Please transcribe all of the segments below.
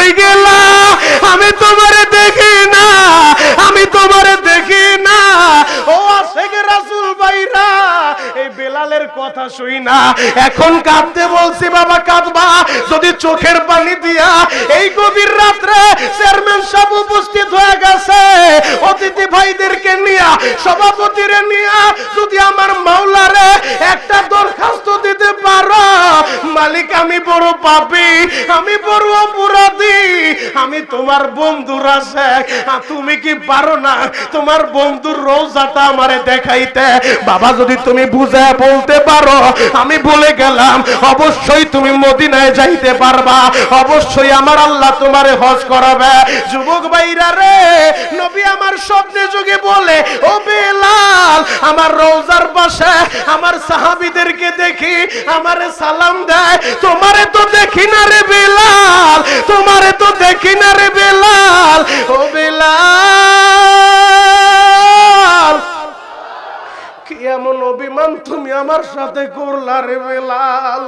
কই গেলা? আমি তোমারে দেখি না, আমি তোমারে দেখি না। ও আশেক রাসূল ভাইরা, এই বেলালের কথা শুই না এখন কাঁদতে বলছি। বাবা কাঁদবা যদি চোখের পানি দিয়া। এই গভীর রাত্রে চেয়ারম্যান সাহেব উপস্থিত হয়ে গেছে অতিথি ভাইদেরকে নিয়া, সভাপতিরে নিয়া। যদি আমার মাওলারে একটা দরখাস্ত দিতে পারো, মালিক আমি বড় পাপী, আমি বড় অপরাধী, আমি তোমার বন্ধুর আশেক, তুমি কি পারো না তোমার বন্ধুর রওজাটা আমারে দেখাইতে? বাবা যদি তুমি বুঝায় বলতে পারো, আমি বলে গেলাম অবশ্যই তুমি মদিনায় যাইতে পারবা, অবশ্যই আমার আল্লাহ তোমারে হজ করাবে। যুবক ভাইরা রে, নবী আমার স্বপ্নে যুগে বলে, ও বেলাল, আমার রওজার পাশে আমার সাহাবীদেরকে দেখি আমারে সালাম দেয়, তোমারে তো দেখি না রে বেলাল, তোমারে তো দেখি না রে বেলাল। ও বেলাল, কি এমন অভিমান তুমি আমার সাথে করলা রে বেলাল?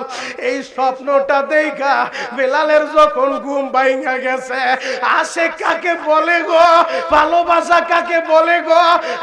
এই স্বপ্নটা দেখা বেলালের যখন ঘুম ভাঙা গেছে, আশেক কাকে বলে গো, ভালোবাসা কাকে বলে গো?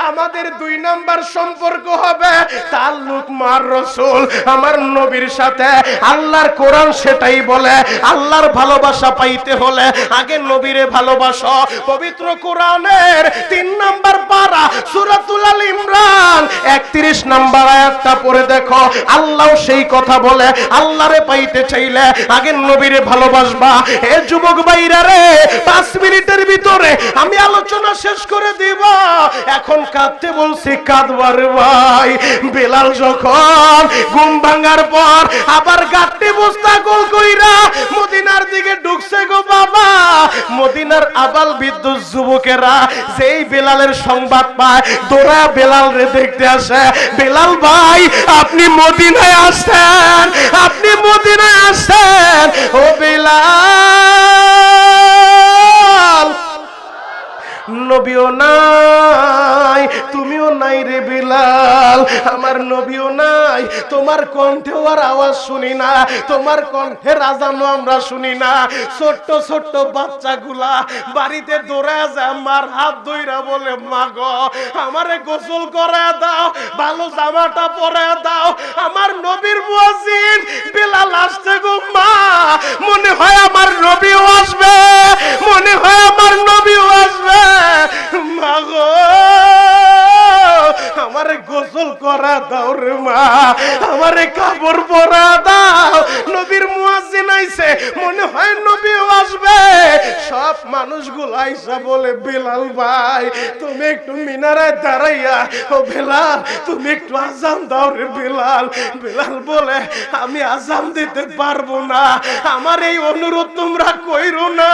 আমাদের 2 নাম্বার সম্পর্ক হবে তাল্লুক মার রাসূল, আমার নবীর সাথে। আল্লাহর কোরআন সেটাই বলে, আল্লাহর ভালোবাসা পাইতে হলে আগে নবীরে ভালোবাসো। পবিত্র কোরআনের 3 নাম্বার পারা সূরাতুল আল ইমরান 31 নাম্বার আয়াতটা পড়ে দেখো, আল্লাহ সেই কথা বলে, আল্লাহরে পাইতে চাইলে আগে নবীরে ভালোবাসবা। এ যুবক ভাইরা রে, 5 মিনিটের ভিতরে আমি আলোচনা শেষ করে দিব। এখন কাঁদতে বলছি, কাঁদবার ভাই। বেলাল যখন ঘুম ভাঙার পর আবার গাট্টি বস্তা গোল কইরা মদিনার দিকে ঢুকছে গো বাবা। মদিনার আবাল বিদ্যুৎ যুবকেরা যেই বেলালের সংবাদ পায়, দৌড়া বেলাল রে দেখতে আসে। বেলাল ভাই, আপনি মদিনায় আসছেন, আপনি মদিনায় আসছেন। ও বেলাল, নবীও নাই, তুমিও নাই রে বেলাল, আমার নবীও নাই, তোমার কণ্ঠেও আর আওয়াজ শুনি না, তোমার কণ্ঠের আজানও আমরা শুনি না। ছোট্ট ছোট্ট বাচ্চাগুলা বাড়িতে দৌড়ায় যায়, আমার হাত ধইরা বলে, মা গো আমারে গোসল করে দাও, ভালো জামাটা পরে দাও, আমার নবীর মুয়াজ্জিন বেলাল আসছে গো মা। মনে হয় আমার নবীও আসবে, মনে হয় আমার নবীও আসবে। মা গো আমারে গোসল করা দাও রে মা, আমারে কাপড় পরা দাও, নবীর মুয়াজ্জিন আইছে, মনে হয় নবীও আসবে। সব মানুষগুলো আইসা বলে, বেলাল ভাই তুমি একটু মিনারায় দাঁড়াইয়া, ও বেলাল তুমি একটু আজান দাও রে বেলাল। বেলাল বলে, আমি আজান দিতে পারবো না, আমার এই অনুরোধ তোমরা কইরো না,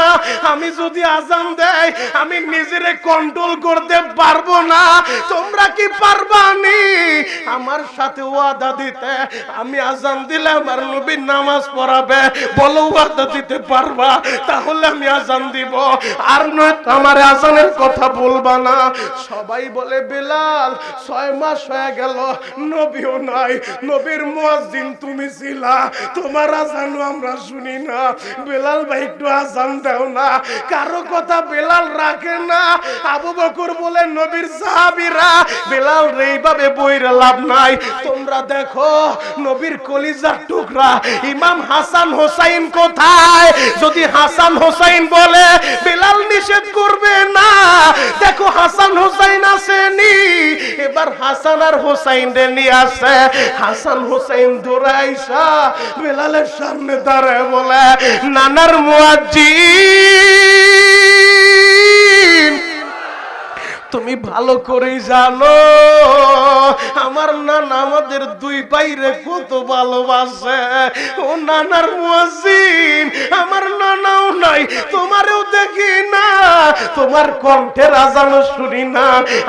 আমি যদি আজান দেই আমি নিজেরে কন্ট্রোল করতে পারবো না, তোমরা কি পারবানি আমার সাথে ওয়াদা দিতে? আমি আজান দিলে আমার নবী নামাজ পড়াবে, বলো ওয়াদা দিতে পারবা? তাহলে আমি আজান দিব, আর নয় আমার আজানের কথা বলবা না। সবাই বলে, বেলাল 6 মাস হয়ে গেল নবীও নাই, নবীর মুয়াজ্জিন তুমি ছিলা, তোমার আজানও আমরা শুনি না, বেলাল ভাই একটু আজান দাও না। কারো কথা বেলাল রাখে না। আবু বকর বলে, নবীর সাহাবীরা বেলাল রে এইভাবে বইরে লাভ নাই, তোমরা দেখো নবীর কলিজার টুকরা ইমাম হাসান হোসাইন কোথায়? যদি হাসান হোসাইন বলে বেলাল নিষেধ করবে না। দেখো হাসান হোসাইন আসেনি, এবার হাসান আর হোসাইন রে নিয়ে আসে। হাসান হোসাইন দৌড়াইসা বেলালের সামনে দাঁড়ায় বলে, নানার মুয়াজ্জিন তুমি ভালো করেই জানো আমার নানা আমাদের 2 ভাইরে কত ভালোবাসে। ও নানার মুয়াজ্জিন, আমার নানাও নাই, তোমারও দেখি না, তোমার কণ্ঠের আজানও শুনি না।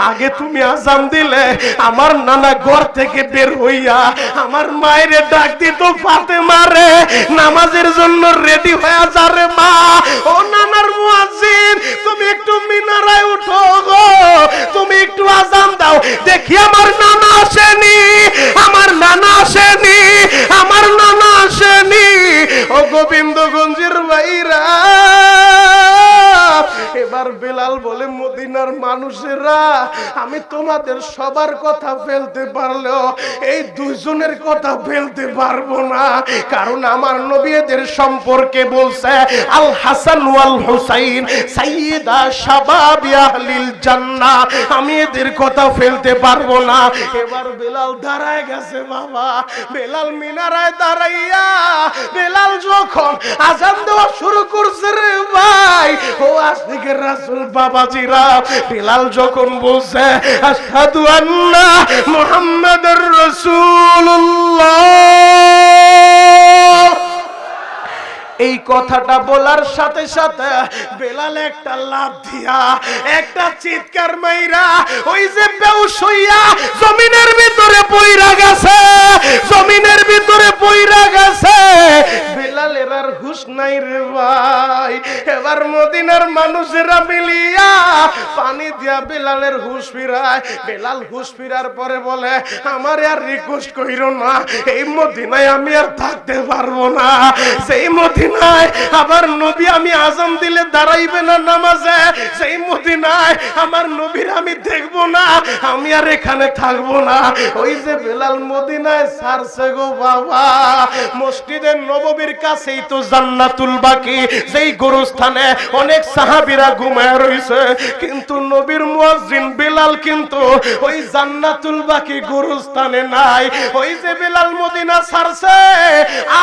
আগে তুমি আজান দিলে আমার নানা ঘর থেকে বের হইয়া আমার মায়েরে ডাক দিত, ফাতেমা রে নামাজের জন্য রেডি হয়ে যা রে মা। ও নানার মুয়াজ্জিন, তুমি একটু মিনারায় উঠো গো, তুমি একটু আজান দাও দেখি। আমার নানা আসেনি, আমার নানা আসেনি, আমার নানা আসেনি। ও গোবিন্দগঞ্জের ভাইরা, আর বেলাল বলে, মদিনার মানুষেরা, আমি তোমাদের সবার কথা ফেলতে পারলেও এই দুইজনের কথা ফেলতে পারবো না, কারণ আমার নবী এদের সম্পর্কে বলছে, আল হাসান ওয়াল হুসাইন সাইয়্যিদা শাবাবি আহলিল জান্নাহ, আমি এদের কথা ফেলতে পারবো না। এবার বেলাল দাঁড়ায় গেছে বাবা। বেলাল মিনারায় দাঁড়াইয়া বেলাল যখন আযান দেওয়া শুরু করছে রে ভাই, ও আশিকের রাসূল বাবাজিরা, বেলাল যখন বলছে আশহাদু আন্না মুহাম্মাদুর রাসূলুল্লাহ, এই কথাটা বলার সাথে সাথে বেলাল একটা লাফ দিয়া, একটা চিৎকার মাইরা ওই যে বেহুশ হইয়া জমিনের ভিতরে পইরা গেছে, জমিনের ভিতরে পইরা গেছে। বেলালের আর হুঁশ নাই রে ভাই। এবার মদিনার মানুষেরা মিলিয়া পানি দিয়া বেলালের হুঁশ ফিরায়। বেলাল হুঁশ ফিরার পরে বলে, আমার আর রিকোয়েস্ট কইরো না, এই মদিনায় আমি আর থাকতে পারবো না। সেই মদিনায় আমার নবী আমি আযান দিলে দাঁড়াইবে না নামাজে, সেই মদিনায় আমার নবীর আমি দেখব না, আমি আর এখানে থাকবো না। ওই যে বেলাল মদিনায় ছাড়ছে গো বাবা, মসজিদে নববীর কাছেই তো জান্নাতুল বাকি, যেই গোরস্থানে অনেক সাহাবীরা ঘুমায় রইছে, কিন্তু নবীর মুয়াজ্জিন বেলাল কিন্তু ওই জান্নাতুল বাকি গোরস্থানে নাই। ওই যে বেলাল মদিনা ছাড়ছে,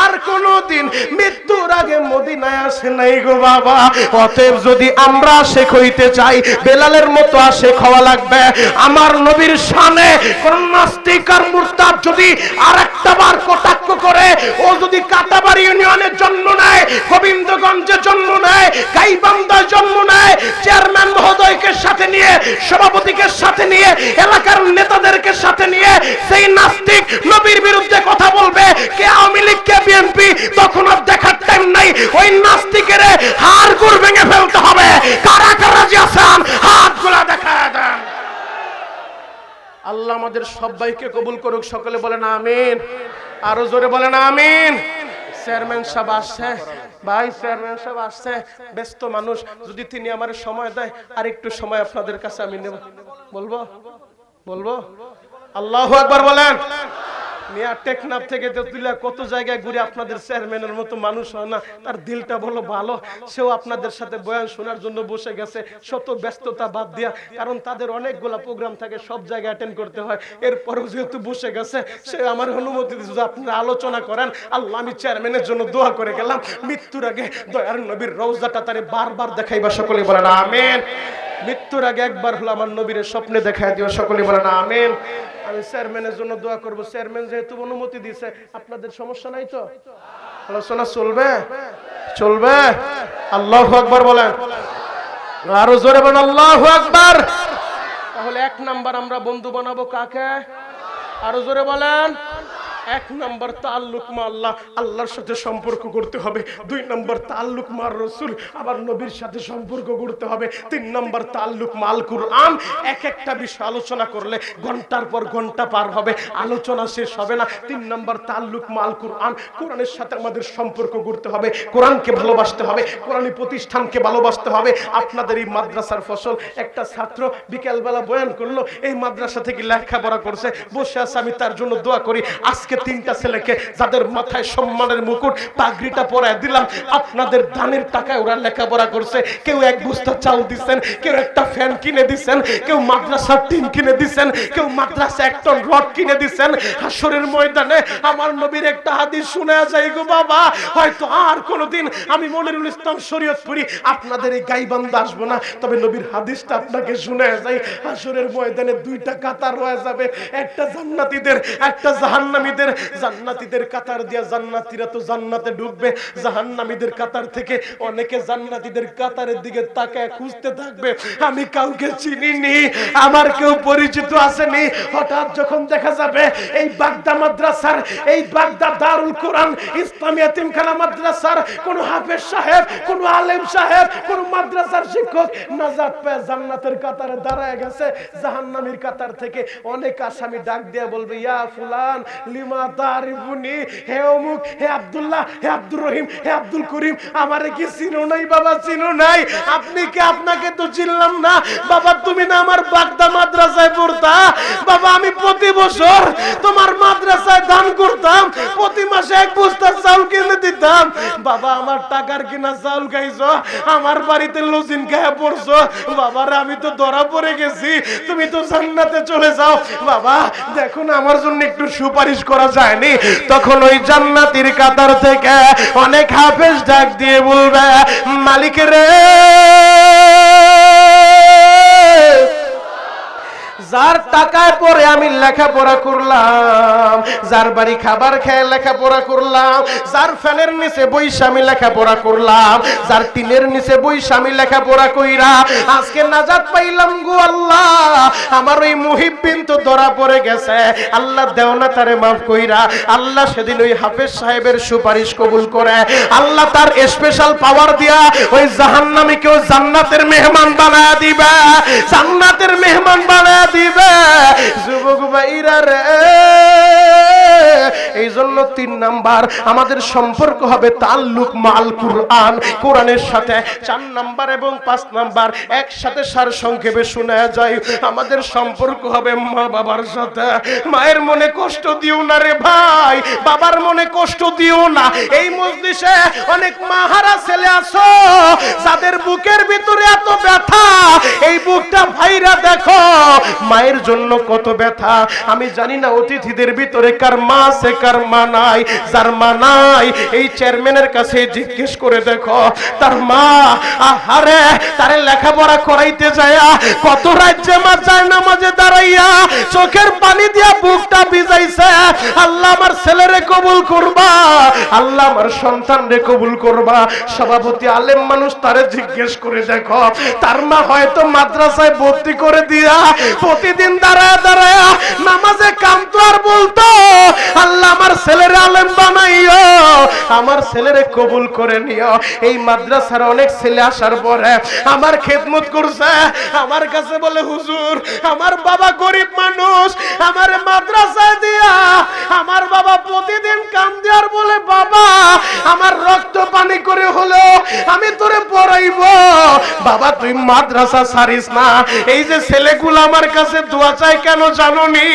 আর কোনদিন মৃত্যুর আগে মদিনায় আসে নাই গো বাবা। অতএব যদি আমরা আশিক হইতে চাই, বেলালের মতো আশিক হওয়া লাগবে। আমার নবীর শানে কোন নাস্তিক আর মুরতাদ যদি আরেকটা বার কটাক্ষ করে, ও যদি কাটাবাড়ি ইউনিয়নের জন্ম নেয়, গোবিন্দগঞ্জে জন্ম নেয়, গাইবান্ধায় জন্ম নেয়, চেয়ারম্যান মহোদয়কে সাথে নিয়ে, সভাপতিকে সাথে নিয়ে, এলাকার নেতাদেরকে সাথে নিয়ে সেই নাস্তিক নবীর বিরুদ্ধে কথা বলবে, কে আওয়ামী লীগ কে বিএনপি, তখন আর দেখার টাইম নাই। ওই নাস্তিকের হাড় গুড় ভেঙে ফেলতে হবে। কারা কারা যে আছেন হাতগুলা দেখায় দেন। আল্লাহ আমাদের সবাইকে কবুল করুক, সকলে বলেন আমিন। আরো জোরে বলেন আমিন। চেয়ারম্যান সাহেব আসছে ভাই, চেয়ারম্যান সাহেব আসছে, ব্যস্ত মানুষ, যদি তিনি আমার সময় দেয় আর একটু সময় আপনাদের কাছে আমি নেব। বলবো বলবো আল্লাহু আকবার বলেন। মিয়া টেকনাফ থেকে তেতুলিয়া কত জায়গায় ঘুরে আপনাদের চেয়ারম্যানের মতো মানুষ হয় না, তার দিলটা বলো ভালো, সেও আপনাদের সাথে বয়ান শোনার জন্য বসে গেছে, শত ব্যস্ততা বাদ দিয়া, কারণ তাদের অনেকগুলা প্রোগ্রাম থাকে, সব জায়গায় অ্যাটেন্ড করতে হয়। এরপরেও যেহেতু বসে গেছে, সে আমার অনুমতি দিয়েছে যে আপনারা আলোচনা করেন। আল্লাহ, আমি চেয়ারম্যানের জন্য দোয়া করে গেলাম, মৃত্যুর আগে দয়ার নবীর রওজাটা তারে বারবার দেখাইবা, সকলে বলেন আমিন। মৃত্যুর আগে একবার হলো আমার নবীর স্বপ্নে দেখায় দিও, সকলে বলেন আমিন। আমি চেয়ারম্যানের জন্য দোয়া করব, চেয়ারম্যান যেহেতু অনুমতি দিয়েছে, আপনাদের সমস্যা নাই তো? আলোচনা চলবে চলবে। আল্লাহু আকবার বলেন, আরো জোরে বলেন আল্লাহু আকবার। তাহলে এক নাম্বার আমরা বন্ধু বানাবো কাকে? আরো জোরে বলেন। এক নাম্বার তাআল্লুক মা আল্লাহ, আল্লাহর সাথে সম্পর্ক করতে হবে। দুই নাম্বার তাআল্লুক মা রাসূল, আবার নবীর সাথে সম্পর্ক করতে হবে। তিন নাম্বার তাআল্লুক মা আল কুরআন। এক একটা বিষয় আলোচনা করলে ঘন্টার পর ঘন্টা পার হবে, আলোচনা শেষ হবে না। তিন নাম্বার তাআল্লুক মা আল কুরআন, কোরআনের সাথে আমাদের সম্পর্ক করতে হবে, কোরআনকে ভালোবাসতে হবে, কোরআনী প্রতিষ্ঠানকে ভালোবাসতে হবে। আপনাদের এই মাদ্রাসার ফসল, একটা ছাত্র বিকেলবেলা বয়ান করলো, এই মাদ্রাসা থেকে লেখাপড়া করছে, বসে আছে, আমি তার জন্য দোয়া করি। আজকে তিনটা ছেলেকে যাদের মাথায় সম্মানের মুকুট, পাগড়িটা পরায় দিলাম, আপনাদের দানের টাকায় ওরা লেখাপড়া করছে। কেউ এক বস্তা চাল দিচ্ছেন, কেউ একটা ফ্যান কিনে দিচ্ছেন, কেউ মাদ্রাসার টিন কিনে দিচ্ছেন, কেউ মাদ্রাসা এক টন রড কিনে দিচ্ছেন। হাসরের ময়দানে আমার নবীর একটা হাদিস শুনে যাই গো বাবা, হয়তো আর কোনোদিন আমি মনিরুল ইসলাম শরীয়তপুরি আপনাদের এই গাইবান্ধা আসবো না, তবে নবীর হাদিসটা আপনাকে শুনে যাই। হাসরের ময়দানে দুইটা কাতার হয়ে যাবে, একটা জান্নাতীদের, একটা জাহান্নামীদের। জান্নাতীদের কাতার দিয়া জান্নাতীরা তো জান্নাতে ঢুকবে, জাহান্নামীদের কাতার থেকে অনেকে জান্নাতীদের কাতারের দিকে তাকায় খুঁজতে থাকবে, আমি কাউকে চিনিনি, আমার কেউ পরিচিত আসেনি। হঠাৎ যখন দেখা যাবে এই বাগদা মাদ্রাসার, এই বাগদা দারুল কোরআন ইসলামী এতিমখানা মাদ্রাসার কোন হাফেজ সাহেব, কোন আলেম সাহেব, কোন মাদ্রাসার শিক্ষক নাজাত পেয়ে জান্নাতের কাতারে দাঁড়ায় গেছে, জাহান্নামীর কাতার থেকে অনেক আসামি ডাক দিয়ে বলবে, ইয়া ফুলান লিমা লিমা তারিফুনি, হে অমুক, হে আব্দুল্লাহ, হে আব্দুর রহিম, হে আব্দুল করিম, আমারে কি চিনো নাই বাবা? চিনো নাই? আপনি কি? আপনাকে তো চিনলাম না বাবা। তুমি না আমার বাগদা মাদ্রাসায় পড়তা বাবা। আমি প্রতি বছর তোমার মাদ্রাসায় দান করতাম, প্রতি মাসে এক বস্তা চাউল কিনে দিতাম বাবা। আমার টাকার কিনা চাউল খাইছো, আমার বাড়িতে লজিন খায়া পড়ছো বাবারে। আমি তো ধরা পড়ে গেছি, তুমি তো জান্নাতে চলে যাও বাবা। দেখুন আমার জন্য একটু সুপারিশ করা যায়নি? তখন ওই জান্নাতীর কাতার থেকে অনেক হাফেজ ডাক দিয়ে বলবে, মালিক রে, যার টাকায় পরে আমি লেখাপড়া করলাম, যার বাড়ি খাবার খেয়ে লেখাপড়া করলাম, যার ফ্যানের নিচে বইসা আমি লেখাপড়া করলাম, যার টিনের নিচে বইসা আমি লেখাপড়া কইরা আজকে নাজাত পাইলাম গো আল্লাহ। আমার ওই মুহিব্বিন তো ধরা পড়ে গেছে, আল্লাহ দেও না তারে মাফ কইরা। আল্লাহ সেদিন ওই হাফেজ সাহেবের সুপারিশ কবুল করে আল্লাহ তার স্পেশাল পাওয়ার দিয়া ওই জাহান্নামীকেও জান্নাতের মেহমান বানায়া দিবে, জান্নাতের মেহমান বানায়া দিবে। যুবক ভাইরা রে, এই জন্য 3 নাম্বার আমাদের সম্পর্ক হবে তাল্লুক মাল কুরআন, কোরআনের সাথে। 4 নাম্বার এবং 5 নাম্বার একসাথে সার সংক্ষেপে শোনা যায়, আমাদের সম্পর্ক হবে মা বাবার সাথে। মায়ের মনে কষ্ট দিও না রে ভাই, বাবার মনে কষ্ট দিও না। এই মজলিসে অনেক মাহারা ছেলে আছো যাদের বুকের ভিতরে এত ব্যথা, এই বুকটা ভাইরা দেখো মায়ের জন্য কত ব্যথা। আমি জানি না অতিথিদের ভিতরে কার মা আছে কার মা নাই। যার মা নাই এই চেয়ারম্যানের কাছে জিজ্ঞেস করে দেখো, তার মা আহারে তারে লেখাপড়া করাইতে যায় কত রাজ্যে মা যায় নামাজে দাঁড়াইয়া চোখের পানি দিয়া বুকটা ভিজাইছে। আল্লাহ আমার ছেলেরে কবুল করবা, আল্লাহ আমার সন্তানরে কবুল করবা। সভাপতি আলেম মানুষ, তারে জিজ্ঞেস করে দেখো, তার মা হয়তো মাদ্রাসায় ভর্তি করে দিয়া প্রতিদিন দাঁড়ায় দাঁড়ায় নামাজে কামতো আর বলতো, আল্লাহ আমার ছেলের আলেম বানাইও, আমার ছেলেরে কবুল করে নিও। এই মাদ্রাসার অনেক ছেলে আসার পরে আমার খেদমত করছে, আমার কাছে বলে হুজুর আমার বাবা গরিব মানুষ, আমার মাদ্রাসায় দিয়া আমার বাবা প্রতিদিন কাম দেওয়ার বলে বাবা আমার রক্ত পানি করে হলো আমি তোরে পড়াইবো। বাবা তুই মাদ্রাসা ছাড়িস না। এই যে ছেলেগুলো আমার কাছে দোয়া চাই কেন জানোনি?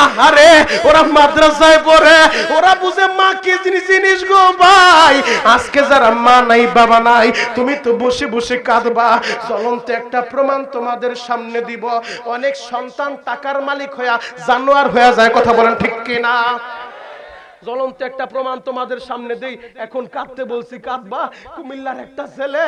আহারে ওরা মাদ্রাসায় পড়ে, ওরা বুঝে মা কি জিনিস গো ভাই। আজকে যারা মা নাই বাবা নাই, তুমি তো বসে বসে কাঁদবা। জ্বলন্ত একটা প্রমাণ তোমাদের সামনে দিব, অনেক সন্তান টাকার মালিক হইয়া জানোয়ার হয়ে যায়। কথা বলেন ঠিক কিনা? জ্বলন্ত একটা প্রমাণ তোমাদের সামনে দেই। এখন কাঁদতে বলছি কাঁদবা। কুমিল্লার একটা ছেলে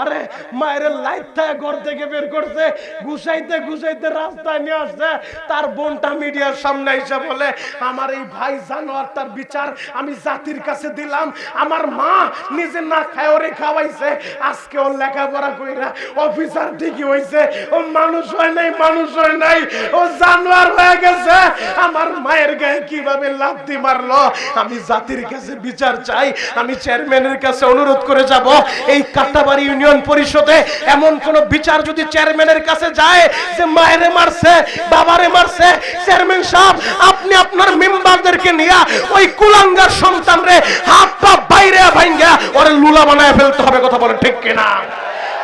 আরে মায়ের লাইট থেকে ঘর থেকে বের করছে, গুছাইতে গুছাইতে রাস্তায় নিয়ে আসছে। তার বোনটা মিডিয়ার সামনে এসে বলে, আমার এই ভাই জানোয়ার, তার বিচার আমি জাতির কাছে দিলাম। আমার মা নিজে না খায় ওরে খাওয়াইছে, আজকে ওর লেখাপড়া কইরা অফিসার ঠিকই হইছে, ও মানুষ হয় নাই, মানুষ হয় নাই, ও জানোয়ার হয়ে গেছে। আমার মায়ের গায়ে কিভাবে লাথি মারলো। আমি জাতির কাছে বিচার চাই। আমি চেয়ারম্যানের কাছে অনুরোধ করে যাব, এই কাটাবাড়ি ইউনিয়ন পরিষদে এমন কোন বিচার যদি চেয়ারম্যানের কাছে যায় যে মায়েরে মারছে বাবারে মারছে, চেয়ারম্যান সাহেব আপনি আপনার মেম্বারদেরকে নিয়ে ওই কুলাঙ্গার সন্তানরে হাত পা বাইরে ভাঙ্গা ওরে লুলা বানায় ফেলতে হবে। কথা বলেন ঠিক কিনা?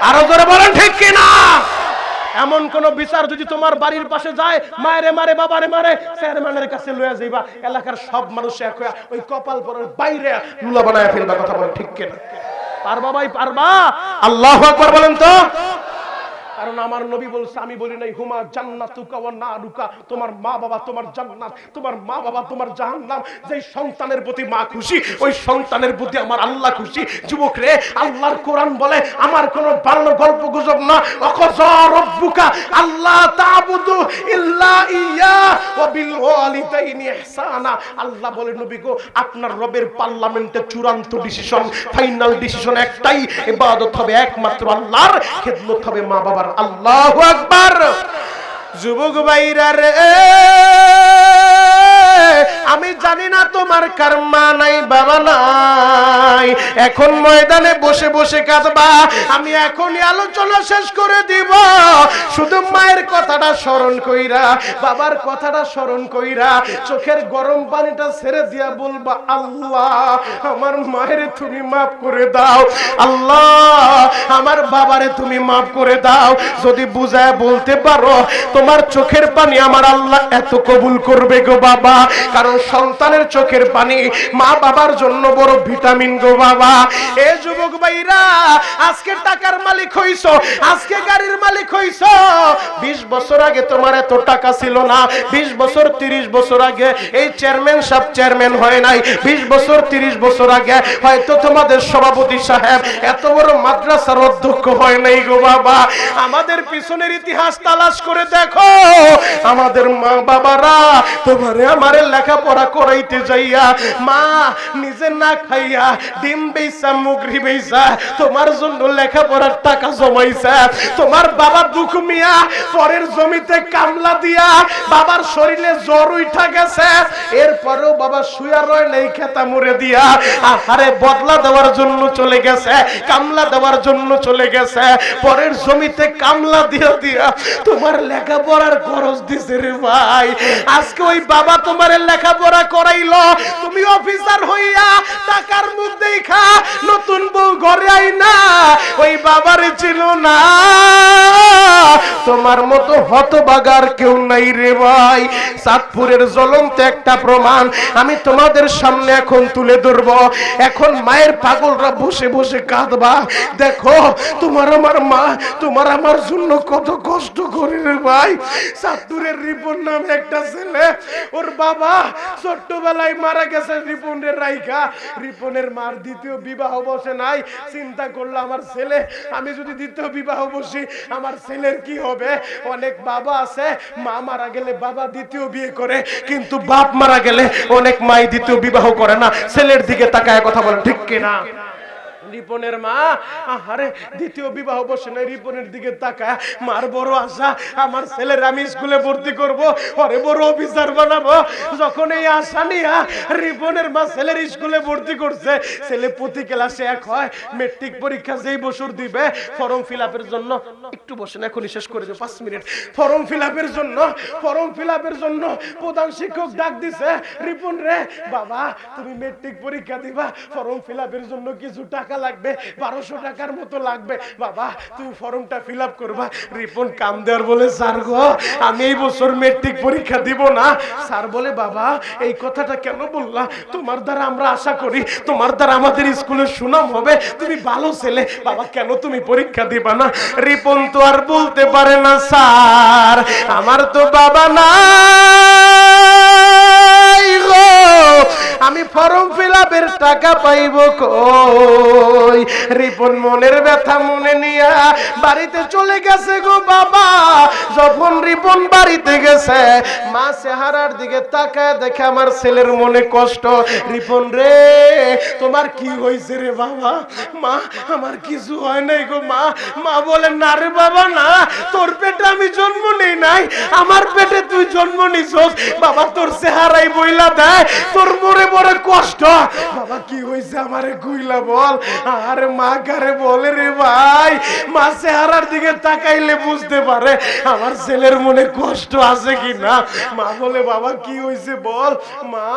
আরো জোরে বলেন ঠিক কিনা? এমন কোন বিচার যদি তোমার বাড়ির পাশে যায়, মায়েরে মারে বাবারে মারে, চেয়ারম্যানের কাছে লইয়া যাইবা, এলাকার সব মানুষ এক হইয়া ওই কপাল পরের বাইরে লুলা বানায় ফেলবা। কথা বলেন ঠিক কিনা? পারবা ভাই পারবা? আল্লাহু আকবার বলেন তো। কারণ আমার নবী বলছে, আমি বলি নাই হুমা জান্নাতুকা ওয়া নারুকা, তোমার মা বাবা তোমার জান্নাত, তোমার মা বাবা তোমার জাহান্নাম। যেই সন্তানের প্রতি মা খুশি, ওই সন্তানের প্রতি আমার আল্লাহ খুশি। যুবক রে, আল্লাহর কোরআন বলে, আমার কোন বানানো গল্প গুজব না। অকযা রাব্বুকা আল্লাহ তা'বুদু ইল্লা ইয়্যা ওয়া বিল ওয়ালিদাইনি ইহসানা। আল্লাহ বলে নবী গো, আপনার রবের পার্লামেন্টে চূড়ান্ত ডিসিশন, ফাইনাল ডিসিশন একটাই, ইবাদত হবে একমাত্র আল্লাহর, খেদমত হবে মা বাবার। আল্লাহু আকবার। যুবক ভাইরা রে, আমি জানি না তোমার কার মা নাই বাবা নাই, এখন ময়দানে বসে বসে কাঁদবা। আমি এখনই আলোচনা শেষ করে দিব, শুধু মায়ের কথাটা স্মরণ কইরা, বাবার কথাটা স্মরণ কইরা চোখের গরম পানিটা ছেড়ে দিয়া বলবা, আল্লাহ আমার মায়ের তুমি মাফ করে দাও, আল্লাহ আমার বাবারে তুমি মাফ করে দাও। যদি বুঝায় বলতে পারো, তোমার চোখের পানি আমার আল্লাহ এত কবুল করবে গো বাবা। কারণ সন্তানের চোখের পানি মা বাবার জন্য বড় ভিটামিন গো বাবা। এ যুবক ভাইরা, আজকে টাকার মালিক হইছো, আজকে গাড়ির মালিক হইছো, 20 বছর আগে তোমার এত টাকা ছিল না। 20 বছর 30 বছর আগে এই চেয়ারম্যান সাহেব চেয়ারম্যান হয় নাই। 20 বছর 30 বছর আগে হয়তো তোমাদের সভাপতি সাহেব এত বড় মাদ্রাসার অধ্যক্ষ হয় নাই গো বাবা। আমাদের পিছনের ইতিহাস তালাশ করে দেখো, আমাদের মা বাবারা তোমারে আমারে লেখাপড়া করাইতে যাইয়া মা নিজে না খাইয়া ডিম বেচা মুগরি বেচা তোমার জন্য লেখাপড়ার টাকা জমাইছে। তোমার বাবা দুঃখ মিয়া পরের জমিতে কামলা দিয়া বাবার শরীরে জ্বর উঠা গেছে, এরপরেও বাবা শুয়া রয় নেই খেতা মুড়ে দিয়া আহারে বদলা দেওয়ার জন্য চলে গেছে, কামলা দেওয়ার জন্য চলে গেছে। পরের জমিতে কামলা দিয়া দিয়া তোমার লেখাপড়ার খরচ দিছে রে ভাই। আজকে ওই বাবা তোমার লেখাপড়া করাইলো, তুমি অফিসার হইয়া টাকার মুখ দেখা নতুন বউ ঘরে আই না, ওই বাবার ছিল না। তোমার মতো হতবাগার কেউ নাই রে ভাই। চাঁদপুরের জ্বলন্ত একটা প্রমাণ আমি তোমাদের সামনে এখন তুলে ধরব। এখন মায়ের পাগলরা বসে বসে কাঁদবা, দেখো তোমার আমার মা তোমার আমার জন্য কত কষ্ট করে রে ভাই। চাঁদপুরের রিপন নামে একটা ছেলে, ওর বাবা ছোট্টবেলায় মারা গেছে রিপনের রাইখা। রিপনের মার দ্বিতীয় বিবাহ বসে নাই। চিন্তা করলো আমার ছেলে, আমি যদি দ্বিতীয় বিবাহ বসি আমার ছেলের কি হবে। অনেক বাবা আছে মা মারা গেলে বাবা দ্বিতীয় বিয়ে করে, কিন্তু বাপ মারা গেলে অনেক মাই দ্বিতীয় বিবাহ করে না। ছেলের দিকে তাকায় কথা বলেন ঠিক কিনা? রিপনের মা আরে দ্বিতীয় বিবাহ বসে নাই, রিপনের দিকে তাকায় মার বড় আশা আমার ছেলের আমি স্কুলে ভর্তি করব, ওরে বড় অফিসার বানাবো। যখন এই আশা নিয়া রিপনের মা ছেলের স্কুলে ভর্তি করছে, ছেলে প্রতি ক্লাসে 1 হয়। মেট্রিক পরীক্ষা যেই বছর দিবে ফর্ম ফিল আপের জন্য, একটু বসেন এখনই শেষ করে দেব 5 মিনিট। ফর্ম ফিল আপের জন্য প্রধান শিক্ষক ডাক দিছে, রিপন রে বাবা তুমি মেট্রিক পরীক্ষা দিবা, ফর্ম ফিল আপের জন্য কিছু টাকা লাগবে, 1200 টাকার মতো লাগবে, বাবা তুমি ফর্মটা ফিল আপ করবা। রিপন কাম দেওয়ার বলে, স্যার গো আমি এই বছর মেট্রিক পরীক্ষা দিব না। স্যার বলে, বাবা এই কথাটা কেন বললা? তোমার দ্বারা আমরা আশা করি তোমার দ্বারা আমাদের স্কুলের সুনাম হবে, তুমি ভালো ছেলে, বাবা কেন তুমি পরীক্ষা দিবা না? রিপন তো আর বলতে পারে না, স্যার আমার তো বাবা নাই গো, আমি ফর্ম ফিল আপের টাকা পাইব কই? রিপন মনের ব্যথা মনে নিয়া বাড়িতে চলে গেছে গো বাবা। যখন রিপন বাড়িতে গেছে মা চেহারার দিকে তাকায় দেখে আমার ছেলের মনে কষ্ট। রিপন রে তোমার কি হয়েছে রে বাবা? মা আমার কিছু হয় নাই গো মা। মা বলে, না রে বাবা না, তোর পেটে আমি জন্ম নেই নাই, আমার পেটে তুই জন্ম নিছস। বাবা তোর চেহারাই বইলা দেয় তোর মরে মরে কষ্ট। বাবা কি হয়েছে আমারে কইলা বল। আরে মা কারে বলে রে ভাই, মা চেহারার দিকে তাকাইলে বুঝতে পারে আমার ছেলের মনে কষ্ট আছে কি না। মা বলে, বাবা কি হয়েছে বল। মা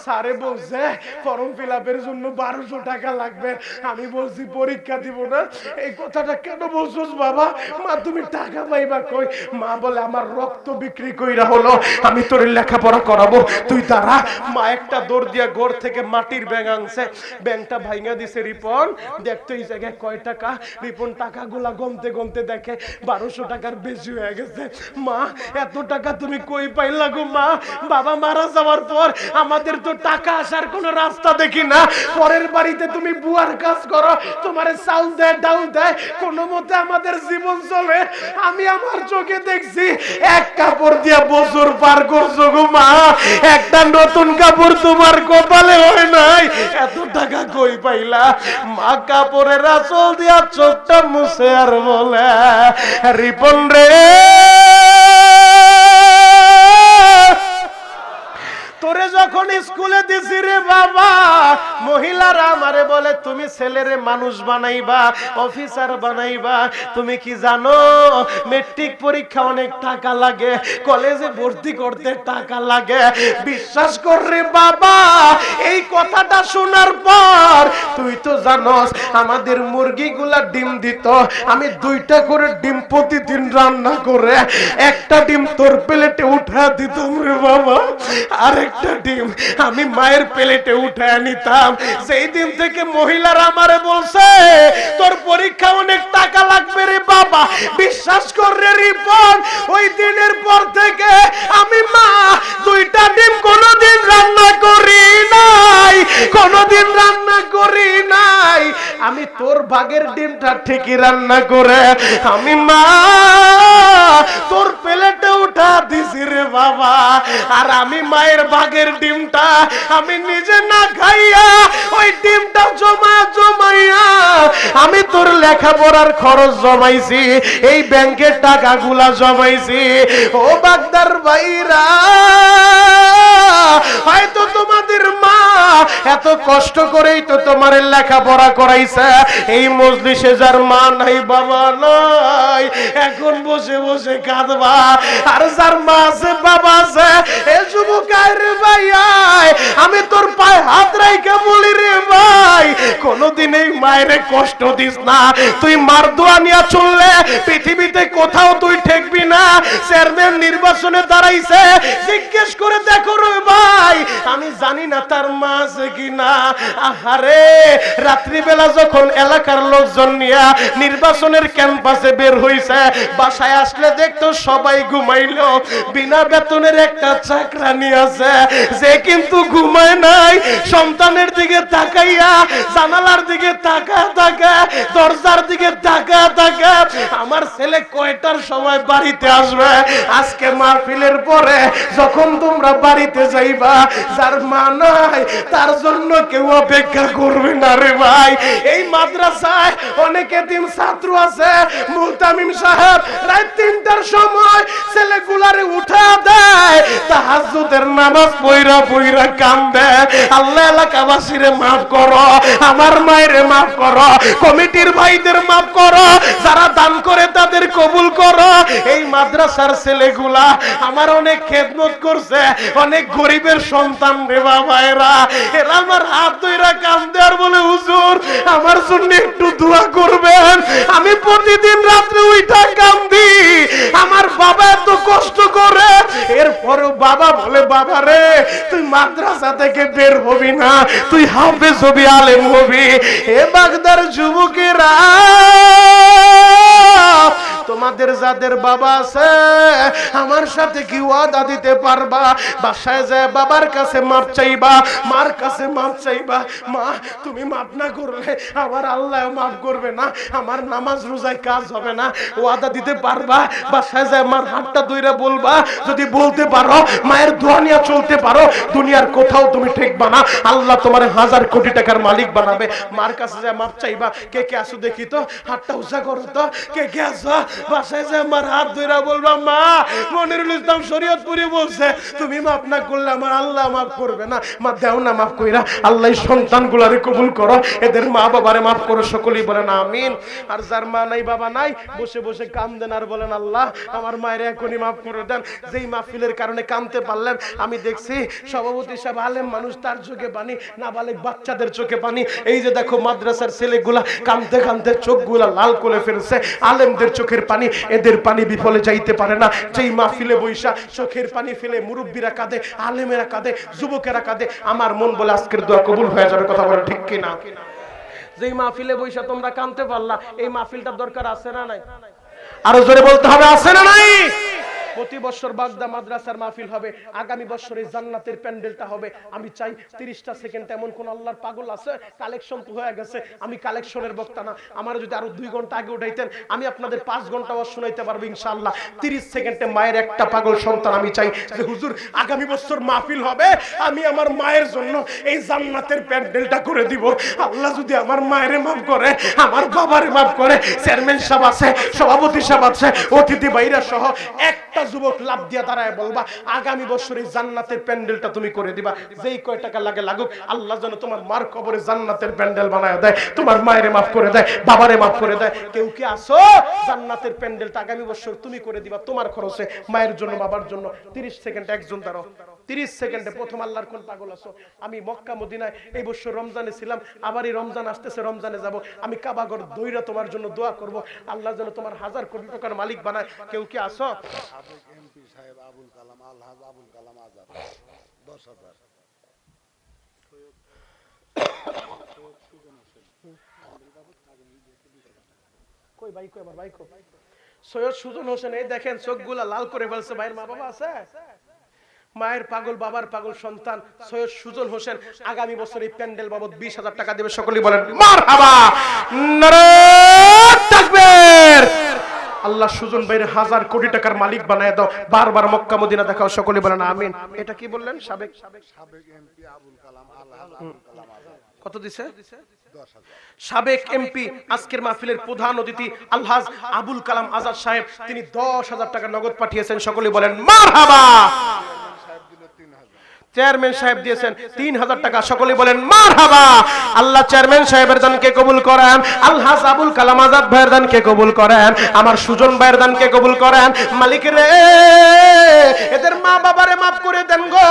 স্যারে বলছে ফর্ম ফিল আপের জন্য 1200 টাকা লাগবে, আমি বলছি পরীক্ষা দিব না। এই কথাটা কেন বলছস বাবা? মা তুমি টাকা পাইবা কই? মা বলে, আমার রক্ত বিক্রি কইরা হলো আমি তোর লেখাপড়া করাবো, তুই দাঁড়া। মা একটা দৌড় দিয়া ঘর থেকে মাটির ব্যাঙ আনছে, ব্যাঙটা ভাঙা দিছে। রিপন দেখতো এই জায়গায় কয় টাকা। রিপন টাকাগুলা গমতে গমতে দেখে 1200 টাকার বেশি হয়ে গেছে। মা এত টাকা তুমি কই পাইলা গো মা? বাবা মারা যাওয়ার পর আমাদের তো টাকা আসার কোনো রাস্তা দেখি না। পরের বাড়িতে তুমি বুয়ার কাজ করো, তোমারে চাউল দেয় ডাউল দেয়, কোনো মতে আমাদের জীবন চলে। আমি আমার চোখে দেখছি এক কাপড় দিয়া বছর পার করছো গো মা, একটা নতুন কাপড় তোমার কপালে হয় নাই। এত টাকা কই পাইলা? মা কাপড়ের আঁচল দিয়া চোখটা মুছে আর বলে, রিপন রে তোরে যখন তুমি ছেলেরে মানুষ বানাইবা, অফিসার বানাইবা। তুমি কি জানো মেট্রিক পরীক্ষা অনেক টাকা লাগে, কলেজে ভর্তি করতে টাকা লাগে। বিশ্বাস কর রে বাবা, এই কথাটা শোনার পর তুই তো জানোস আমাদের মুরগিগুলা ডিম দিত, আমি 2টা করে ডিম প্রতিদিন রান্না করে একটা ডিম তোর প্লেটে উঠা দিতাম রে বাবা, আরেকটা ডিম আমি মায়ের প্লেটে উঠায় নিতাম। সেই দিন থেকে মহিলারা আমারে বলছে তোর পরীক্ষা অনেক টাকা লাগবে রে বাবা। বিশ্বাস কর রে রিপন, ওই দিনের পর থেকে আমি মা 2টা ডিম কোনোদিন রান্না করি নাই, কোনোদিন রান্না করি নাই। আমি তোর ভাগের ডিমটা ঠিকই রান্না করে আমি মা তোর প্লেটে উঠা দিছি রে বাবা। আর আমি মায়ের ভাগের ডিমটা আমি নিজে না খাইয়া ওই ডিমটা জমাইয়া আমি তোর লেখাপড়ার খরচ জমাইছি, এই ব্যাংকের টাকাগুলা জমাইছি। ও বাগদার ভাইরা, হয়তো তোমাদের মা এত কষ্ট করেই তো তোমার লেখাপড়া করাইছে। এই মজলিসে যার মা নাই বাবা নাই, এখন বসে বসে কাঁদবা। আর যার মা আছে বাবা আছে, এ যুবক রে ভাই, আমি তোর পায়ে হাত রাইখা বলি রে ভাই, কোনদিন এই মায়ের কষ্ট দিস না। তুই মার দোয়া নিয়ে চললে পৃথিবীতে কোথাও তুই ঠেকবি না। চেয়ারম্যান নির্বাচনে দাঁড়াইছে, জিজ্ঞেস করে দেখো রে ভাই, আমি জানি না তার মা আছে কিনা। আহারে, রাত্রিবেলা যখন এলাকার লোকজন নিয়ে নির্বাচনের ক্যাম্পাসে বের হইছে, বাসায় আসলে দেখতো সবাই ঘুমাইলো। বিনা বেতনের একটা চাকরানি আছে, যে কিন্তু ঘুমায় নাই, সন্তানের দিকে তাকাইয়া জানালার দিকে তাকা দরজার দিকে তাকা আমার ছেলে কয়টার সময় বাড়িতে আসবে। আজকে মাহফিলের পরে যখন তোমরা বাড়িতে যাইবা, যার মা নাই তার জন্য কেউ অপেক্ষা করবে না রে ভাই। এই মাদ্রাসায় অনেক এতিম ছাত্র আছে, মুহতামিম সাহেব রাত 3টার সময় ছেলেগুলারে উঠা দেয়, তাহাজ্জুদের নামাজ পইরা কান্দে, আল্লাহ এলাকাবাসীরে মাফ করো, আমার মায়েরে মাফ করো, কমিটির ভাইদের মাফ করো, যারা দান করে তাদের কবুল করো। এই মাদ্রাসার ছেলেগুলা আমার অনেক খেদমত করছে, অনেক গরিবের সন্তান রে বাবা, এরা আমার হাত ধইরা কান্দে আর বলে হুজুর আমার জন্য একটু দোয়া করবেন। আমি প্রতিদিন রাত্রে উঠা কান্দি, আমার বাবা এত কষ্ট করে। এরপরও বাবা বলে বাবা রে, তুই মাদ্রাসা থেকে বের হবি না, তুই হাফেজ হবি, আলেম হবি। এ বাগদার যুবকেরা, তোমাদের যাদের বাবা আছে আমার সাথে কি ওয়াদা দিতে পারবা? বাসায় যায় বাবার কাছে মাপ চাইবা, মার কাছে মাপ চাইবা। মা তুমি মাপ না করলে আমার আল্লাহ মাফ করবে না, আমার নামাজ রোজায় কাজ হবে না। ওয়াদা দিতে পারবা? বাসায় যায় মার হাতটা ধইরা বলবা, যদি বলতে পারো, মায়ের দোয়া নিয়ে চলতে পারো, দুনিয়ার কোথাও তুমি ঠেকবা না, আল্লাহ তোমার 1000 কোটি টাকার মালিক বানাবে। মার কাছে যায় মাপ চাইবা। কে কে আসো দেখি তো, হাতটা উঁচা করো তো, কে কে আসো। বাসায় যায় আমার হাত ধইরা বলবা, মা মনিরুল ইসলাম শরীয়তপুরি বলছে তুমি মাফ না করলে আমার আল্লাহ মাফ করবে না। মা দেও না মাফ কইরা, আল্লাহ সন্তানগুলারে কবুল করো, এদের মা বাবারে মাফ করো। সকলেই বলেন আমিন। আর যার মা নাই বাবা নাই, বসে বসে কান্দেন আর বলেন আল্লাহ আমার মায়ের এখনই মাফ করে দেন। যেই মাহফিলের কারণে কাঁদতে পারলেন, আমি দেখছি সভাপতি সাহেব আলেম মানুষ, তার চোখে পানি, নাবালিগ বাচ্চাদের চোখে পানি। এই যে দেখো মাদ্রাসার ছেলেগুলা কাঁদতে কাঁদতে চোখগুলা লাল করে ফেলছে, আলেমদের চোখের পানি, এদের পানি বিফলে যাইতে পারে না। যেই মাহফিলে বৈশা চোখের পানি ফেলে মুরব্বীরা কাঁদে, আলেমেরা কাঁদে, যুবকেরা কাঁদে, আমার মন বলে আজকের দোয়া কবুল হয়ে যাবে। কথা বলে ঠিক কিনা? যেই মাহফিলে বৈশা তোমরা কাঁদতে পারলা, এই মাহফিলটার দরকার আছে না নাই? আরো জোরে বলতে হবে, আছে না নাই? প্রতি বছর বাগদা মাদ্রাসার মাহফিল হবে, আগামী বছর এই জান্নাতের প্যান্ডেলটা হবে। আমি চাই 30টা সেকেন্ড এমন কোন আল্লাহর পাগল আছে, কালেকশন তো হয়ে গেছে, আমি কালেকশনের বক্তা না, আমার যদি আরো 2 ঘন্টা আগে উঠাইতেন আমি আপনাদের 5 ঘন্টা ওয়াজ শোনাইতে পারবো ইনশাআল্লাহ। 30 সেকেন্ডে মায়ের একটা পাগল সন্তান আমি চাই যে হুজুর আগামী বছর মাহফিল হবে, আমি আমার মায়ের জন্য এই জান্নাতের প্যান্ডেলটা করে দিব। আল্লাহ যদি আমার মায়েরে মাফ করে, আমার বাবারে মাফ করে, চেয়ারম্যান সাহেব আছে, সভাপতি সাহেব আছে, অতিথি ভাইরা সহ একটা যুবক লাভ দিয়া দাঁড়ায় বলবা আগামী বছর এই জান্নাতের প্যান্ডেলটা তুমি করে দিবা, যেই কয় টাকা লাগে লাগুক, আল্লাহ যেন তোমার মার কবরে জান্নাতের প্যান্ডেল বানায় দেয়, তোমার মায়েরে মাফ করে দেয়, বাবারে মাফ করে দেয়। কেউ কি আসো জান্নাতের প্যান্ডেলটা আগামী বছর তুমি করে দিবা তোমার খরচে, মায়ের জন্য বাবার জন্য। 30 সেকেন্ড একজন দাঁড়াও, 30 সেকেন্ডে। প্রথম আল্লাহর কোন পাগল আছো? আমি মক্কা মদিনায় এই বছর রমজানে ছিলাম, আবার এই রমজান আসতেছে, রমজানে যাব, আমি কাবাগর দইরা তোমার জন্য দোয়া করব, আল্লাহ যেন তোমার 1000 কোটি টাকার মালিক বানায়। কেউ কি আসো? সাবেক এমপি সাহেব আবুল কালাম আলহাজ আবুল কালাম আজাদ 10,000। কই ভাই, কই আমার ভাই কই? সৈয়দ সুজন হোসেন, এই দেখেন চোখগুলা লাল করে ফেলছে। ভাইয়ের মা বাবা আছে? মায়ের পাগল বাবার পাগল সন্তান সৈয়দ সুজন হোসেন আগামী বছর এই প্যান্ডেল বাবদ 20,000 টাকা দেবে। সকলেই বলেন মারহাবা, নারে তাকবীর। আল্লাহ সুজন ভাইয়ের 1000 কোটি টাকার মালিক বানায় দাও, বারবার মক্কা মদিনা দেখাও। সকলেই বলেন আমিন। এটা কি বললেন? সাবেক এমপি আবুল কালাম আলহাজ আবুল কালাম আজাদ কত দিছে? 10,000। সাবেক এমপি আজকের মাহফিলের প্রধান অতিথি আলহাজ আবুল কালাম আজাদ সাহেব, তিনি 10,000 টাকা নগদ পাঠিয়েছেন। সকলেই বলেন মারহাবা। চেয়ারম্যান সাহেব দিয়েছেন 3000 টাকা। সকলেই বলেন মারহাবা। আল্লাহ চেয়ারম্যান সাহেবের দানকে কবুল করেন, আলহাজ আবুল কালাম আজাদ ভাইয়ের দানকে কবুল করেন, আমার সুজন ভাইয়ের দানকে কবুল করেন। মালিক রে এদের মা বাবারে মাফ করে দেন গো,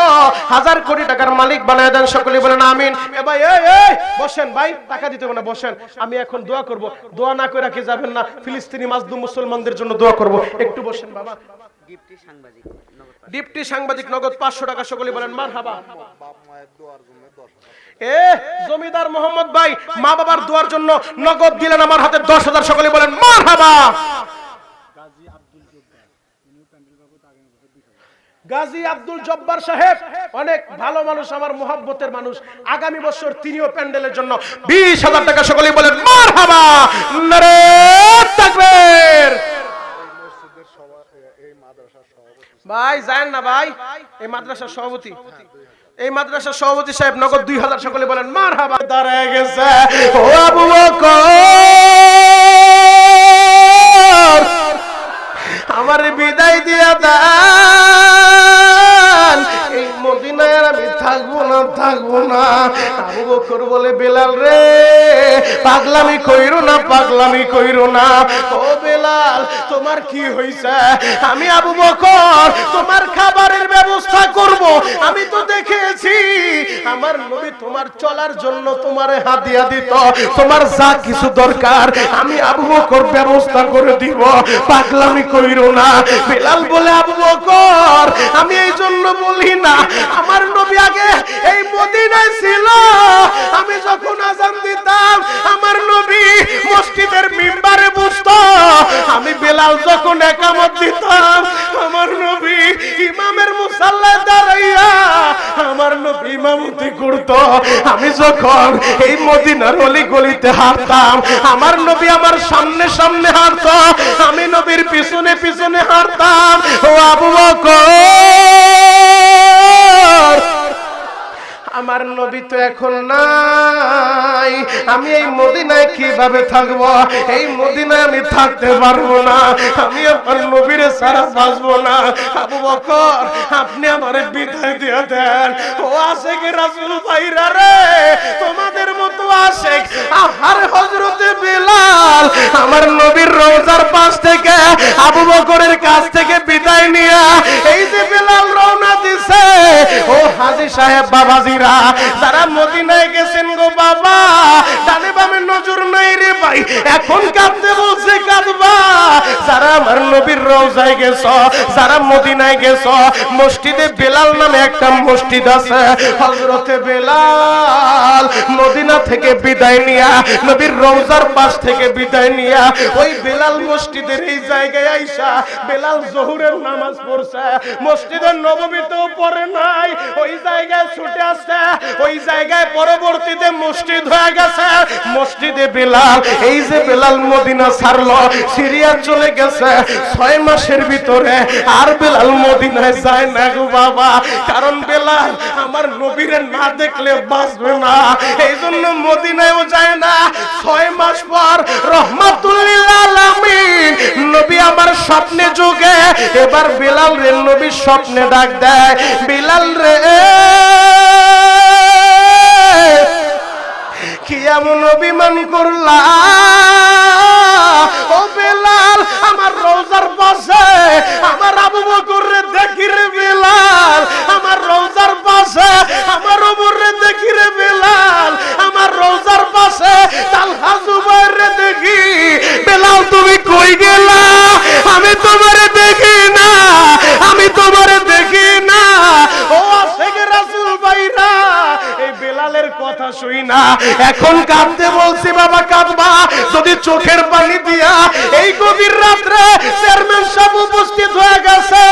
1000 কোটি টাকার মালিক বানায় দেন। সকলেই বলেন আমিন। এ ভাই এই বসেন ভাই, টাকা দিতে হবে না, বসেন। আমি এখন দোয়া করব, দোয়া না করে রাখি যাবেন না। ফিলিস্তিনি মাজলুম মুসলমানদের জন্য দোয়া করব, একটু বসেন বাবা। ডিপটি সাংবাদিক নগদ 500 টাকা। সকলে বলেন মারহাবা। বাপ মায়ের দোয়ার জন্য 10,000। জমিদার মোহাম্মদ ভাই মা বাবার দোয়ার জন্য নগদ দিলেন আমার হাতে 10,000। সকলে বলেন মারহাবা। গাজী আব্দুল জব্বার সাহেব অনেক ভালো মানুষ, আমার মুহাব্বতের মানুষ, আগামী বছর তিনিও প্যান্ডেলের জন্য 20,000 টাকা। সকলে বলেন মারহাবা, নারে তাকবীর। ভাই যায়েন না ভাই, এই মাদ্রাসার সভাপতি, এই মাদ্রাসার সভাপতি সাহেব নগদ 2000। সকলে বলেন মারহাবা। দাঁড়ায় গেছে ও আবু বকর, আমার বিদায় দিয়া দেন, এই মদিনায় আমি থাকবো না, থাকবো না। আবু বকর বলে বেলাল রে পাগলামি কইরো না, পাগলামি কইরো না। ও বেলাল তোমার কি হইছে? আমি আবু বকর তোমার খাবারের ব্যবস্থা করব। আমি তো দেখেছি আমার নবী তোমার চলার জন্য তোমারে হাদিয়া দিত, তোমার যা কিছু দরকার আমি আবু বকর ব্যবস্থা করে দিব, পাগলামি কইরো না। বেলাল বলে আবু বকর আমি এই জন্য বলি না, আমার নবী আগে এই মদিনায় ছিল, আমি যখন আযান দিতাম আমার নবী মসজিদের মিম্বারে বসতো, আমি বেলাল যখন ইকামত দিতাম আমার নবী ইমামের মুসাল্লায় দাঁড়াইয়া আমার নবী ইমামতি করত। আমি যখন এই মদিনার অলি গলিতে হাঁটতাম আমার নবী আমার সামনে সামনে হাঁটতো, আমি নবীর পিছনে পিছনে হাঁটতাম। ও আবু বকর আমার নবী তো এখন নাই, আমি এই মদিনায় কিভাবে থাকবো? এই মদিনায় আমি থাকতে পারবো না, আমি আমার নবীরে ছাড়া বাঁচবো না। আবু বকর আপনি আমারে বিদায় দিয়ে দেন। ও আশেক রাসূল ভাইরা রে, তোমাদের মতো আশেক আর হযরতে বেলাল আমার নবীর রওজার পাশ থেকে আবু বকরের কাছ থেকে বিদায় নিয়ে এই যে বেলাল রওনা দিছে, ও হাজী সাহেব বাবাজি যারা মদিনায় গেছেন গো বাবা, ডানে বামে নজর নাই রে ভাই, এখন কাঁদতে বলছে কাঁদবা। যারা আমার নবীর রওজায় গেছ, যারা মদিনায় গেছ, মসজিদে বেলাল নামে একটা মসজিদ আছে, হযরতে বেলাল মদিনা থেকে বিদায় নিয়া নবীর রওজার পাশ থেকে বিদায় নিয়া ওই বেলাল মসজিদের এই জায়গায় আইসা বেলাল যোহরের নামাজ পড়ছে, মসজিদের নববীতেও পড়ে নাই, ওই জায়গায় ছুটে আসছে, ওই জায়গায় পরবর্তীতে মসজিদ হয়ে গেছে মসজিদে বেলাল। এই যে বেলাল মদিনা ছাড়লো, সিরিয়া চলে গেছে 6 মাসের ভিতরে, আর বেলাল মদিনায় যায় না গো বাবা, কারণ বেলাল আমার নবীরে না দেখলে বাঁচবে না, এই জন্য মদিনায়ও যায় না। 6 মাস পর রহমাতুল লিল আলামিন নবী আমার স্বপ্নে যোগে এবার বেলাল রে নবী স্বপ্নে ডাক দেয়, বেলাল রে কি এমন অভিমান করলা ও বেলাল? আমার রওজার পাশে আমার আবু বকর রে দেখি রে বেলাল, আমার রওজার পাশে আমার ওমর রে দেখি রে বেলাল, আমার রওজার পাশে তালহা জুবাইর রে দেখি। বেলাল তুমি কই গেলা? আমি তোমারে দেখি না, আমি তোমারে দেখি না। ও আশেক রাসূল ভাইরা, এই বেলালের কথা শুই না এখন কাঁদতে বলছি। বাবা কাঁদবা যদি চোখের পানি দিয়া। এই গভীর রাত্রে চেয়ারম্যান সাহেব উপস্থিত হয়ে গেছে,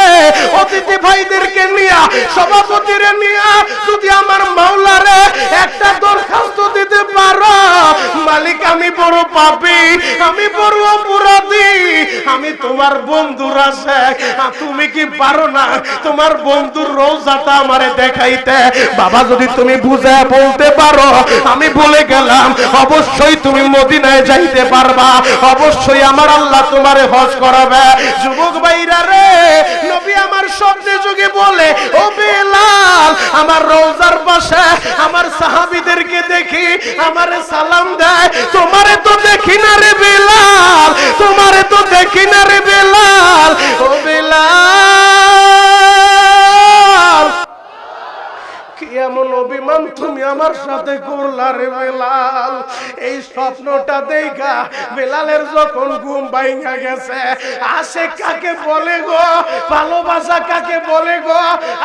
অতিথি ভাইদেরকে নিয়া, সভাপতিরে নিয়া যদি আমার মাওলারে একটা দরখাস্ত দিতে পারো, মালিক আমি বড় পাপী, আমি বড় অপরাধী, আমি তোমার বন্ধুর আছে, তুমি কি পারো না তোমার বন্ধুর রওজাটা আমারে দেখাইতে? বাবা যদি তুমি বুঝে বলতে পারো, আমি বলে গেলাম অবশ্যই তুমি মদিনায় যাইতে পারবা, অবশ্যই আমার আল্লাহ তোমারে হজ করাবে। যুবক ভাইরা রে, নবী আমার স্বপ্নে যোগে বলে, ও বেলাল আমার রওজার পাশে আমার সাহাবীদেরকে দেখি, আমারে সালাম দেয়, তোমারে তো দেখি না রে বেলাল, তোমারে তো দেখি না রে বেলাল। ও বেলাল কি এমন অভিমান তুমি আমার সাথে করলা রে বেলাল? এই স্বপ্নটা দেখা বেলালের যখন ঘুম ভাঙা গেছে, আশে কাকে বলে গো, ভালোবাসা কাকে বলে গো?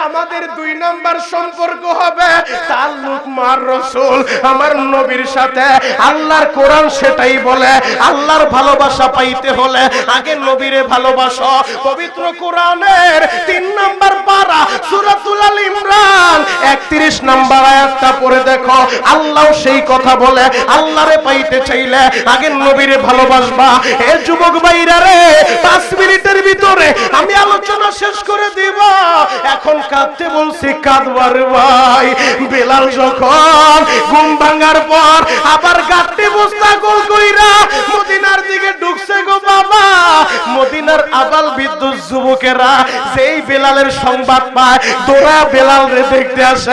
আমাদের 2 নাম্বার সম্পর্ক হবে তাল্লুক মার রাসূল, আমার নবীর সাথে। আল্লাহর কোরআন সেটাই বলে, আল্লাহর ভালোবাসা পাইতে হলে আগে নবীরে ভালোবাসো। পবিত্র কোরআনের 3 নাম্বার পারা সূরাতুল আল ইমরান 31 নাম্বার আয়াতটা পড়ে দেখো, আল্লাহ সেই কথা বলে, আল্লাহরে পাইতে চাইলে আগে নবীরে ভালোবাসবা। এ যুবক ভাইরা রে, 5 মিনিটের ভিতরে আমি আলোচনা শেষ করে দিব। এখন কাঁদতে বলছি, কাঁদবার ভাই। বেলাল যখন ঘুম ভাঙার পর আবার গাট্টি বস্তা গোল কইরা মদিনার দিকে ঢুকছে গো বাবা, মদিনার আবাল বিদ্যুৎ যুবকেরা যেই বেলালের সংবাদ পায়, তোরা বেলাল রে দেখতে আসে।